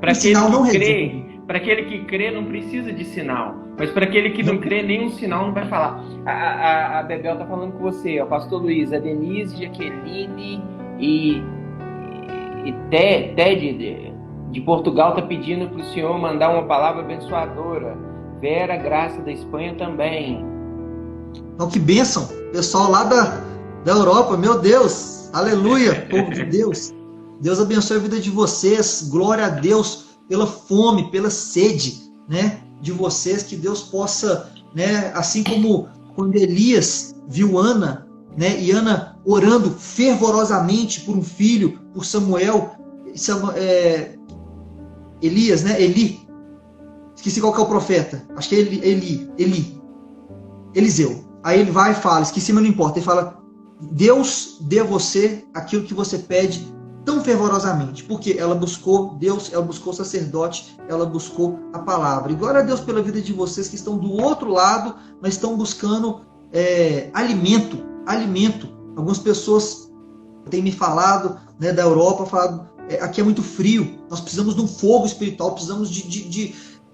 Para aquele que crê, não precisa de sinal. Mas para aquele que não crê, nenhum sinal não vai falar. A Bebel está falando com você, o pastor Luiz, a Denise, Jaqueline e Ted de Portugal está pedindo para o senhor mandar uma palavra abençoadora. Vera Graça da Espanha também. Então, que bênção, pessoal lá da Europa, meu Deus, aleluia, povo de Deus. Deus abençoe a vida de vocês, glória a Deus pela fome, pela sede, né, de vocês, que Deus possa, né, assim como quando Elias viu Ana, né, e Ana orando fervorosamente por um filho, por Samuel, Elias, né, esqueci qual que é o profeta, acho que é Eliseu. Aí ele vai e fala, esqueci, mas não importa, ele fala, Deus dê a você aquilo que você pede tão fervorosamente, porque ela buscou Deus, ela buscou o sacerdote, ela buscou a palavra. E glória a Deus pela vida de vocês que estão do outro lado, mas estão buscando alimento. Algumas pessoas têm me falado, né, da Europa, falado, aqui é muito frio, nós precisamos de um fogo espiritual, precisamos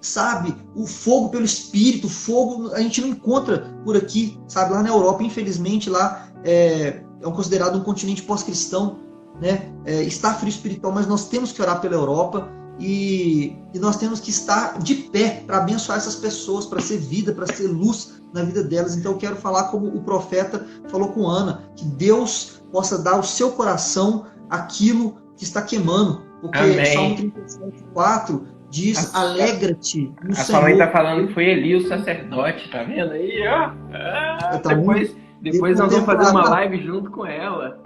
sabe, o fogo pelo Espírito, o fogo a gente não encontra por aqui, sabe, lá na Europa, infelizmente, lá é considerado um continente pós-cristão, né? Está frio espiritual, mas nós temos que orar pela Europa e nós temos que estar de pé para abençoar essas pessoas, para ser vida, para ser luz na vida delas. Então eu quero falar como o profeta falou com Ana, que Deus possa dar ao seu coração aquilo que está queimando, porque Amém. Salmo 37:4 diz: alegra-te no Senhor. A sua mãe está falando que foi Eli o sacerdote, tá vendo aí, ó? Depois nós vamos fazer uma live junto com ela.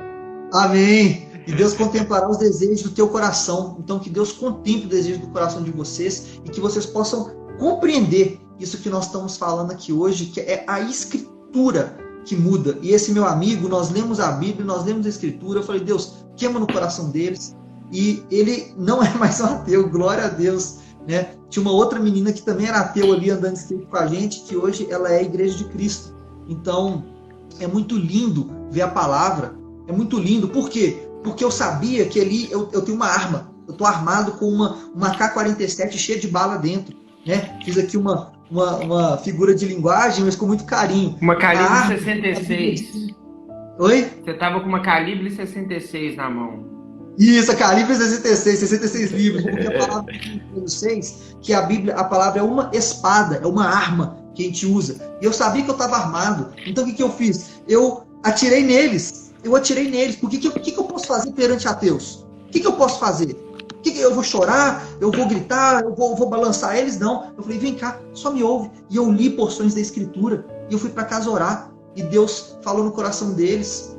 Amém. E Deus contemplará os desejos do teu coração. Então que Deus contemple o desejo do coração de vocês e que vocês possam compreender isso que nós estamos falando aqui hoje, que é a Escritura que muda. E esse meu amigo, nós lemos a Bíblia, nós lemos a Escritura, eu falei, Deus, queima no coração deles. E ele não é mais um ateu, glória a Deus, né? Tinha uma outra menina que também era ateu ali andando de skate com a gente, que hoje ela é a Igreja de Cristo. Então, é muito lindo ver a palavra, é muito lindo. Por quê? Porque eu sabia que ali eu tenho uma arma, eu estou armado com uma K-47 cheia de bala dentro, né? Fiz aqui uma figura de linguagem, mas com muito carinho. Uma calibre 66. Oi? Você estava com uma calibre 66 na mão. Isso, a calibre 66 livros, porque a palavra que 6, que a Bíblia, a palavra é uma espada, é uma arma que a gente usa. E eu sabia que eu estava armado, então o que eu fiz? Eu atirei neles, porque o que eu posso fazer perante ateus? O que eu posso fazer? Eu vou chorar, eu vou gritar, eu vou balançar eles? Não. Eu falei, vem cá, só me ouve. E eu li porções da Escritura, e eu fui para casa orar, e Deus falou no coração deles,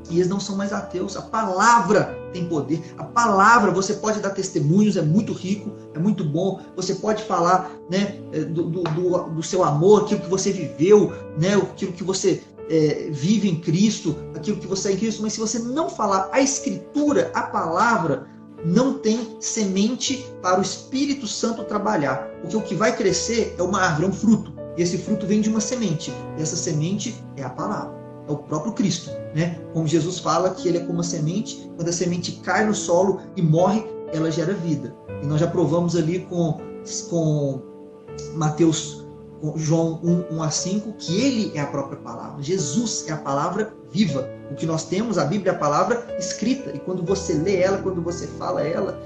e eles não são mais ateus. A palavra tem poder. A palavra, você pode dar testemunhos, é muito rico, é muito bom. Você pode falar, né, do seu amor, aquilo que você viveu, né, aquilo que você vive em Cristo, aquilo que você é em Cristo. Mas se você não falar a Escritura, a palavra, não tem semente para o Espírito Santo trabalhar. Porque o que vai crescer é uma árvore, é um fruto. E esse fruto vem de uma semente. E essa semente é a palavra. É o próprio Cristo, né? Como Jesus fala que ele é como uma semente, quando a semente cai no solo e morre, ela gera vida. E nós já provamos ali com Mateus, com João 1:5, que ele é a própria palavra. Jesus é a palavra viva. O que nós temos, a Bíblia é a palavra escrita. E quando você lê ela, quando você fala ela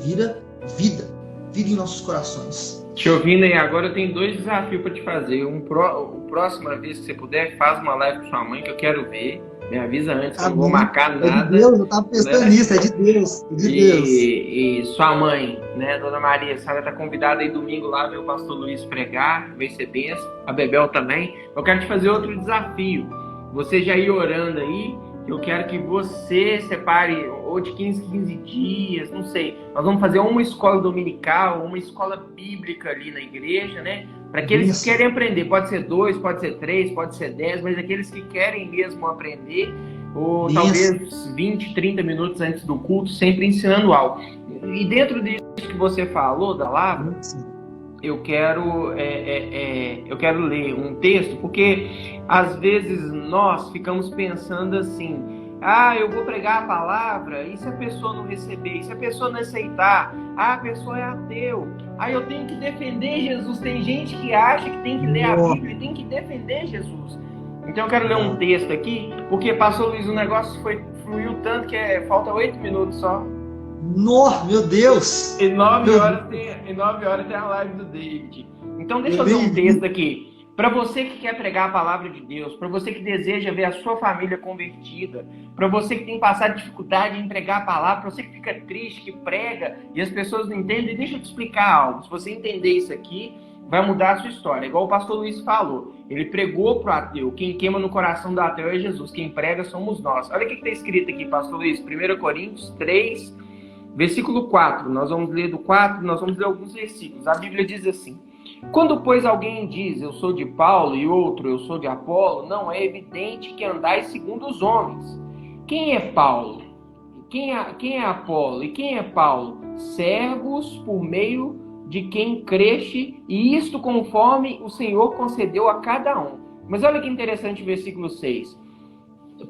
vira vida. Vida em nossos corações. Te ouvindo aí agora, eu tenho 2 desafios para te fazer. Próxima vez que você puder, faz uma live com sua mãe que eu quero ver. Me avisa antes, que eu não vou marcar nada. É de Deus, eu estava pensando nisso, é de Deus. É de Deus. E sua mãe, né, Dona Maria, a senhora está convidada aí domingo lá ver o pastor Luiz pregar, vai ser benção. A Bebel também. Eu quero te fazer outro desafio. Você já ir orando aí, eu quero que você separe ou de 15 dias, não sei. Nós vamos fazer uma escola dominical, uma escola bíblica ali na igreja, né? Para aqueles que querem aprender. Pode ser 2, pode ser 3, pode ser 10, mas aqueles que querem mesmo aprender, ou talvez 20, 30 minutos antes do culto, sempre ensinando algo. E dentro disso que você falou, da palavra, eu quero ler um texto, porque às vezes nós ficamos pensando assim, eu vou pregar a palavra, e se a pessoa não receber, e se a pessoa não aceitar, a pessoa é ateu, eu tenho que defender Jesus. Tem gente que acha que tem que ler a Bíblia e tem que defender Jesus. Então eu quero ler um texto aqui, porque pastor Luiz, o negócio fluiu tanto que falta 8 minutos só. Meu Deus! Em 9 horas tem a live do David. Então deixa eu ler um texto aqui. Para você que quer pregar a palavra de Deus, para você que deseja ver a sua família convertida, para você que tem passado dificuldade em pregar a palavra, para você que fica triste, que prega e as pessoas não entendem, deixa eu te explicar algo. Se você entender isso aqui, vai mudar a sua história. Igual o pastor Luiz falou, ele pregou para o ateu. Quem queima no coração do ateu é Jesus, quem prega somos nós. Olha o que está escrito aqui, pastor Luiz, 1 Coríntios 3, versículo 4. Nós vamos ler do 4, nós vamos ler alguns versículos. A Bíblia diz assim: quando, pois, alguém diz, eu sou de Paulo, e outro, eu sou de Apolo, não é evidente que andais segundo os homens. Quem é Paulo? Quem é Apolo? E quem é Paulo? Servos por meio de quem cresce, e isto conforme o Senhor concedeu a cada um. Mas olha que interessante o versículo 6.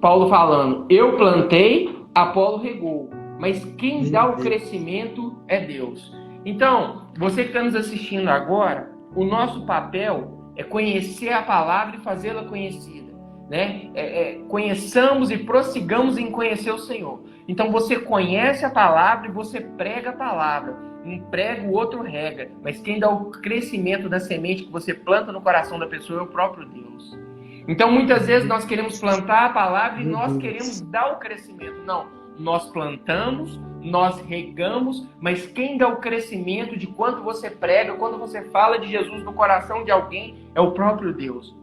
Paulo falando, eu plantei, Apolo regou, mas quem dá o crescimento é Deus. Então, você que está nos assistindo agora, o nosso papel é conhecer a palavra e fazê-la conhecida, né? Conheçamos e prossigamos em conhecer o Senhor. Então, você conhece a palavra e você prega a palavra. Um prega, o outro rega. Mas quem dá o crescimento da semente que você planta no coração da pessoa é o próprio Deus. Então, muitas vezes nós queremos plantar a palavra e nós queremos dar o crescimento. Não, nós plantamos, nós regamos, mas quem dá o crescimento de quanto você prega, quando você fala de Jesus no coração de alguém, é o próprio Deus.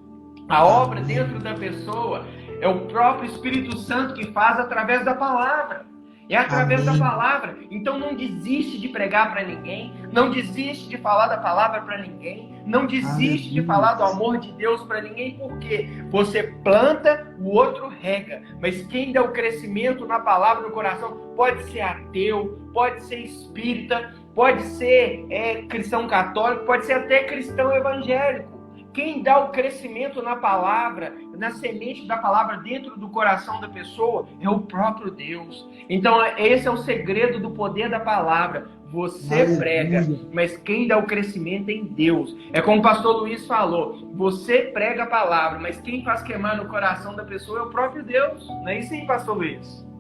A obra dentro da pessoa é o próprio Espírito Santo que faz através da palavra. É através da palavra. Então não desiste de pregar para ninguém, não desiste de falar da palavra para ninguém, não desiste de falar do amor de Deus para ninguém, porque você planta, o outro rega. Mas quem dá o crescimento na palavra no coração pode ser ateu, pode ser espírita, pode ser cristão católico, pode ser até cristão evangélico. Quem dá o crescimento na palavra, na semente da palavra dentro do coração da pessoa, é o próprio Deus. Então, esse é o segredo do poder da palavra. Você prega, mas quem dá o crescimento é em Deus. É como o pastor Luiz falou, você prega a palavra, mas quem faz queimar no coração da pessoa é o próprio Deus. Não é isso aí, pastor Luiz?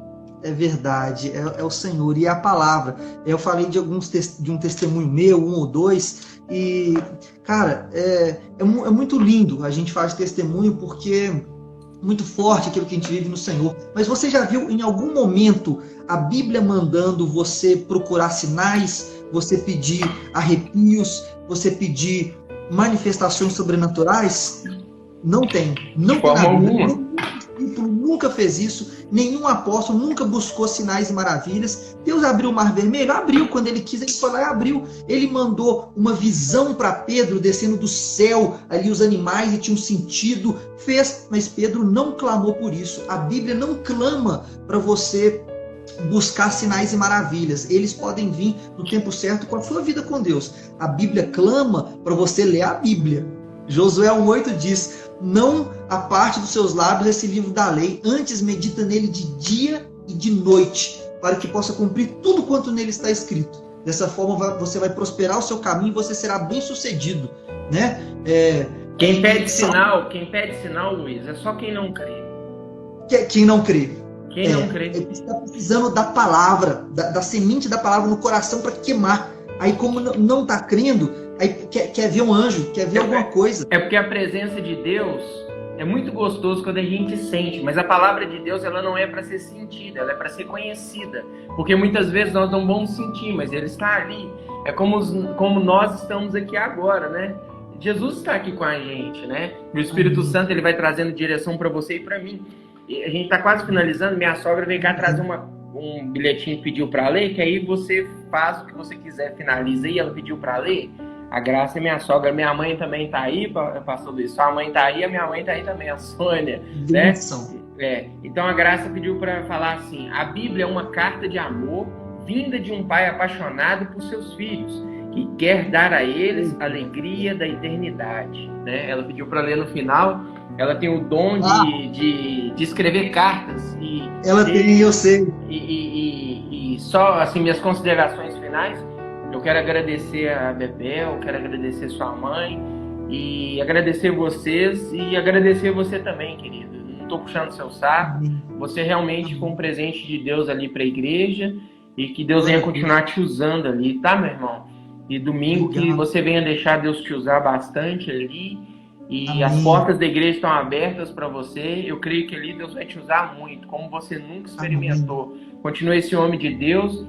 É verdade, é o Senhor e é a palavra. Eu falei de um testemunho meu, 1 ou 2, e, cara, é muito lindo a gente falar de testemunho, porque é muito forte aquilo que a gente vive no Senhor. Mas você já viu em algum momento a Bíblia mandando você procurar sinais, você pedir arrepios, você pedir manifestações sobrenaturais? Não tem. Não tem na Bíblia. Nenhum discípulo nunca fez isso, nenhum apóstolo nunca buscou sinais e maravilhas. Deus abriu o Mar Vermelho? Abriu. Quando ele quis, ele foi lá e abriu. Ele mandou uma visão para Pedro, descendo do céu, ali os animais, e tinha um sentido. Fez, mas Pedro não clamou por isso. A Bíblia não clama para você buscar sinais e maravilhas. Eles podem vir no tempo certo com a sua vida com Deus. A Bíblia clama para você ler a Bíblia. Josué 1,8 diz: não aparte dos seus lábios esse livro da lei, antes medita nele de dia e de noite, para que possa cumprir tudo quanto nele está escrito. Dessa forma você vai prosperar o seu caminho e você será bem sucedido, né? Quem pede sinal, Luiz, é só quem não crê. Quem não crê. Quem não crê. Ele está precisando da palavra, da semente da palavra no coração para queimar. Aí, como não está crendo, aí quer ver um anjo, quer ver alguma coisa. É porque a presença de Deus é muito gostoso quando a gente sente, mas a palavra de Deus, ela não é para ser sentida, ela é para ser conhecida. Porque muitas vezes nós não vamos sentir, mas ele está ali. É como nós estamos aqui agora, né? Jesus está aqui com a gente, né? O Espírito Santo, ele vai trazendo direção para você e para mim. E a gente está quase finalizando. Minha sogra veio cá trazer um bilhetinho que pediu para ler, que aí você faz o que você quiser, finaliza aí. Ela pediu para ler. A Graça é minha sogra. Minha mãe também tá aí, pastor Luiz. Sua mãe tá aí, a minha mãe tá aí também, a Sônia, né? Então a Graça pediu para falar assim: a Bíblia é uma carta de amor vinda de um pai apaixonado por seus filhos, que quer dar a eles a alegria da eternidade, né? Ela pediu para ler no final. Ela tem o dom de escrever cartas. Ela tem, eu sei. E só, assim, minhas considerações finais. Eu quero agradecer a Bebel, quero agradecer sua mãe, e agradecer vocês, e agradecer você também, querido. Não estou puxando seu saco. Você realmente foi um presente de Deus ali para a igreja, e que Deus venha continuar te usando ali, tá, meu irmão? E domingo que você venha deixar Deus te usar bastante ali, e as portas da igreja estão abertas para você. Eu creio que ali Deus vai te usar muito, como você nunca experimentou. Continue esse homem de Deus,